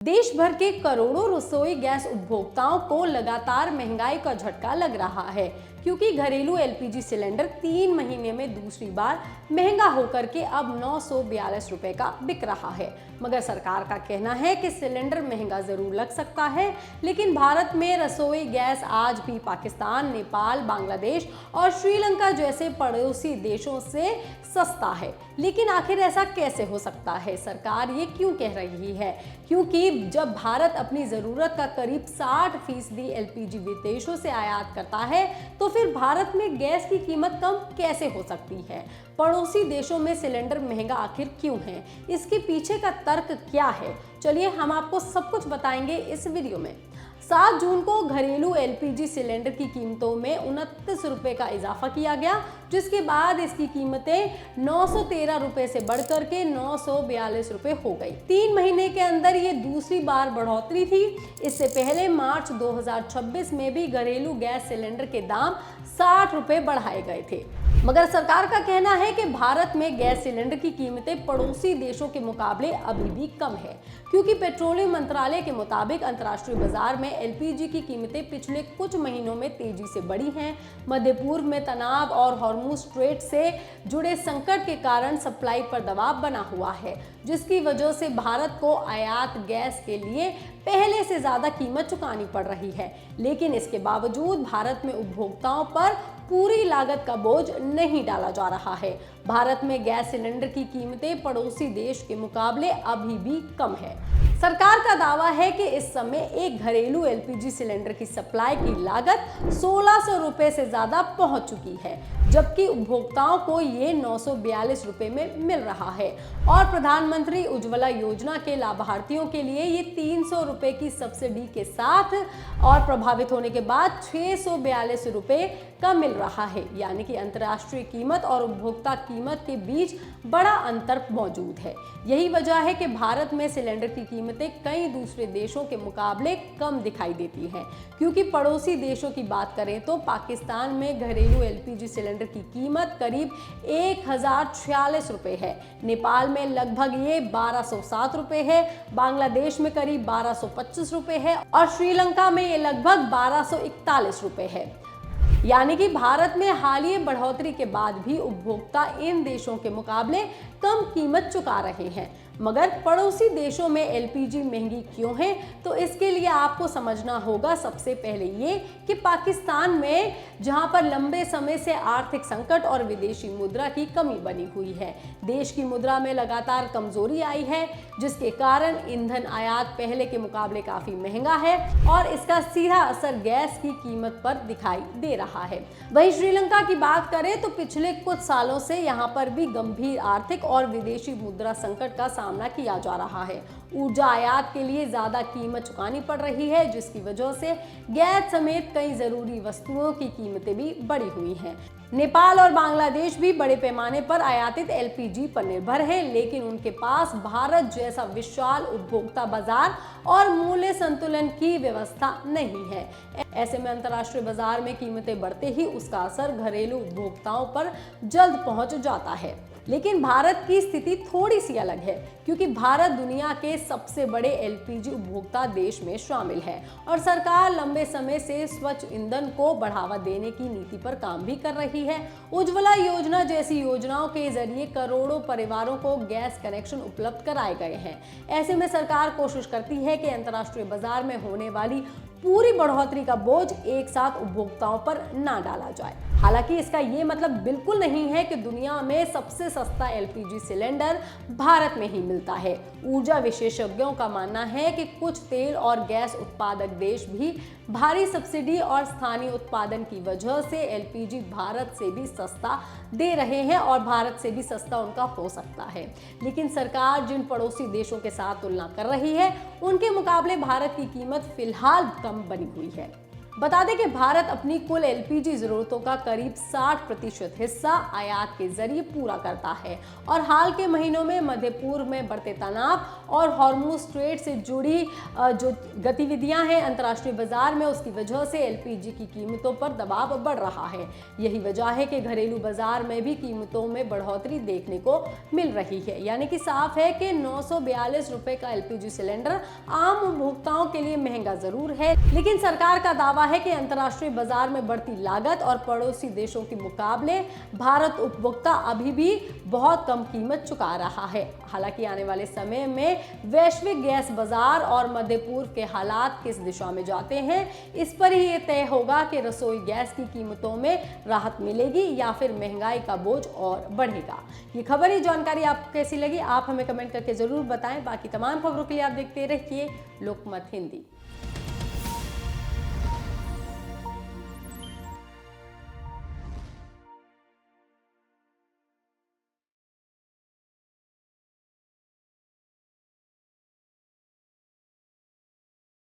देश भर के करोड़ों रसोई गैस उपभोक्ताओं को लगातार महंगाई का झटका लग रहा है, क्योंकि घरेलू एलपीजी सिलेंडर 3 महीने में दूसरी बार महंगा होकर के अब 942 रुपए का बिक रहा है। मगर सरकार का कहना है कि सिलेंडर महंगा जरूर लग सकता है, लेकिन भारत में रसोई गैस आज भी पाकिस्तान, नेपाल, बांग्लादेश और श्रीलंका जैसे पड़ोसी देशों से सस्ता है। लेकिन आखिर ऐसा कैसे हो सकता है? सरकार ये क्यों कह रही है? क्योंकि जब भारत अपनी जरूरत का करीब 60% एलपीजी विदेशों से आयात करता है, तो फिर भारत में गैस की कीमत कम कैसे हो सकती है? पड़ोसी देशों में सिलेंडर महंगा आखिर क्यों है? इसके पीछे का तर्क क्या है? चलिए हम आपको सब कुछ बताएंगे इस वीडियो में। 7 जून को घरेलू एलपीजी सिलेंडर की कीमतों में 29 रुपए का इजाफा किया गया, जिसके बाद इसकी कीमतें 913 रुपए से बढ़कर के 942 रुपए हो गई। 3 महीने के अंदर ये दूसरी बार बढ़ोतरी थी। इससे पहले मार्च 2026 में भी घरेलू गैस सिलेंडर के दाम 60 रुपए बढ़ाए गए थे। मगर सरकार का कहना है कि भारत में गैस सिलेंडर की कीमतें पड़ोसी देशों के मुकाबले अभी भी कम है, क्योंकि पेट्रोलियम मंत्रालय के मुताबिक अंतर्राष्ट्रीय बाजार में एलपीजी की कीमतें पिछले कुछ महीनों में तेजी से बढ़ी हैं। मध्य पूर्व में तनाव और हॉर्मुज स्ट्रेट से जुड़े संकट के कारण सप्लाई पर दबाव बना हुआ है, जिसकी वजह से भारत को आयात गैस के लिए पहले से ज्यादा कीमत चुकानी पड़ रही है। लेकिन इसके बावजूद भारत में उपभोक्ताओं पर पूरी लागत का बोझ नहीं डाला जा रहा है। भारत में गैस सिलेंडर की कीमतें पड़ोसी देश के मुकाबले अभी भी कम है। सरकार का दावा है कि इस समय एक घरेलू एलपीजी सिलेंडर की सप्लाई की लागत 1600 रुपए से ज्यादा पहुंच चुकी है, जबकि उपभोक्ताओं को ये 942 रुपए में मिल रहा है। और प्रधानमंत्री उज्ज्वला योजना के लाभार्थियों के लिए ये 300 रुपए की सब्सिडी के साथ और प्रभावित होने के बाद 642 रुपए का मिल रहा है। यानी कि अंतर्राष्ट्रीय कीमत और उपभोक्ता कीमत के बीच बड़ा अंतर मौजूद है। यही वजह है कि भारत में सिलेंडर की कीमतें कई दूसरे देशों के मुकाबले कम दिखाई देती हैं। क्योंकि पड़ोसी देशों की बात करें तो पाकिस्तान में घरेलू एलपीजी सिलेंडर की कीमत करीब 1046 रुपए है, नेपाल में लगभग ये 1207 रुपए है, बांग्लादेश में करीब 1225 रुपए है और श्रीलंका में ये लगभग 1241 रुपए है। यानी कि भारत में हालिया बढ़ोतरी के बाद भी उपभोक्ता इन देशों के मुकाबले कम कीमत चुका रहे हैं। मगर पड़ोसी देशों में एलपीजी महंगी क्यों है? तो इसके लिए आपको समझना होगा सबसे पहले ये कि पाकिस्तान में जहां पर लंबे समय से आर्थिक संकट और विदेशी मुद्रा की कमी बनी हुई है, देश की मुद्रा में लगातार कमजोरी आई है, जिसके कारण ईंधन आयात पहले के मुकाबले काफी महंगा है और इसका सीधा असर गैस की कीमत पर दिखाई दे रहा है। वहीं श्रीलंका की बात करें तो पिछले कुछ सालों से यहां पर भी गंभीर आर्थिक और विदेशी मुद्रा संकट का सामना किया जा रहा है। ऊर्जा आयात के लिए ज्यादा कीमत चुकानी पड़ रही है, जिसकी वजह से गैस समेत कई जरूरी वस्तुओं की कीमतें भी बढ़ी हुई हैं। नेपाल और बांग्लादेश भी बड़े पैमाने पर आयातित एलपीजी पर निर्भर है, लेकिन उनके पास भारत जैसा विशाल उपभोक्ता बाजार और मूल्य संतुलन की व्यवस्था नहीं है। ऐसे में अंतर्राष्ट्रीय बाजार में कीमतें बढ़ते ही उसका असर घरेलू उपभोक्ताओं पर जल्द पहुंच जाता है। लेकिन भारत की स्थिति थोड़ी सी अलग है, क्योंकि भारत दुनिया के सबसे बड़े एलपीजी उपभोक्ता देश में शामिल है और सरकार लंबे समय से स्वच्छ ईंधन को बढ़ावा देने की नीति पर काम भी कर रही है। उज्ज्वला योजना जैसी योजनाओं के जरिए करोड़ों परिवारों को गैस कनेक्शन उपलब्ध कराए गए हैं। ऐसे में सरकार कोशिश करती है कि अंतर्राष्ट्रीय बाजार में होने वाली पूरी बढ़ोतरी का बोझ एक साथ उपभोक्ताओं पर ना डाला जाए। हालांकि इसका ये मतलब बिल्कुल नहीं है कि दुनिया में सबसे सस्ता एलपीजी सिलेंडर भारत में ही मिलता है। ऊर्जा विशेषज्ञों का मानना है कि कुछ तेल और गैस उत्पादक देश भी भारी सब्सिडी और स्थानीय उत्पादन की वजह से एलपीजी भारत से भी सस्ता दे रहे हैं और भारत से भी सस्ता उनका हो सकता है। लेकिन सरकार जिन पड़ोसी देशों के साथ तुलना कर रही है, उनके मुकाबले भारत की कीमत फिलहाल कम बनी हुई है। बता दें कि भारत अपनी कुल एलपीजी जरूरतों का करीब 60% हिस्सा आयात के जरिए पूरा करता है और हाल के महीनों में मध्य पूर्व में बढ़ते तनाव और हॉर्मुज स्ट्रेट से जुड़ी जो गतिविधियां हैं अंतर्राष्ट्रीय बाजार में, उसकी वजह से एलपीजी की कीमतों पर दबाव बढ़ रहा है। यही वजह है कि घरेलू बाजार में भी कीमतों में बढ़ोतरी देखने को मिल रही है। यानी कि साफ है कि 942 रुपए का एलपीजी सिलेंडर आम उपभोक्ताओं के लिए महंगा जरूर है, लेकिन सरकार का दावा है कि अंतर्राष्ट्रीय बाजार में बढ़ती लागत और पड़ोसी देशों के मुकाबले भारत उपभोक्ता अभी भी बहुत कम कीमत चुका रहा है। हालांकि आने वाले समय में वैश्विक गैस बाजार और मध्य पूर्व के हालात किस दिशा में जाते हैं, इस पर ही ये तय होगा कि रसोई गैस की कीमतों में राहत मिलेगी या फिर महंगाई का बोझ और बढ़ेगा। ये खबर, ये जानकारी आपको कैसी लगी, आप हमें कमेंट करके जरूर बताएं। बाकी तमाम खबरों के लिए आप देखते रहिए लोकमत हिंदी।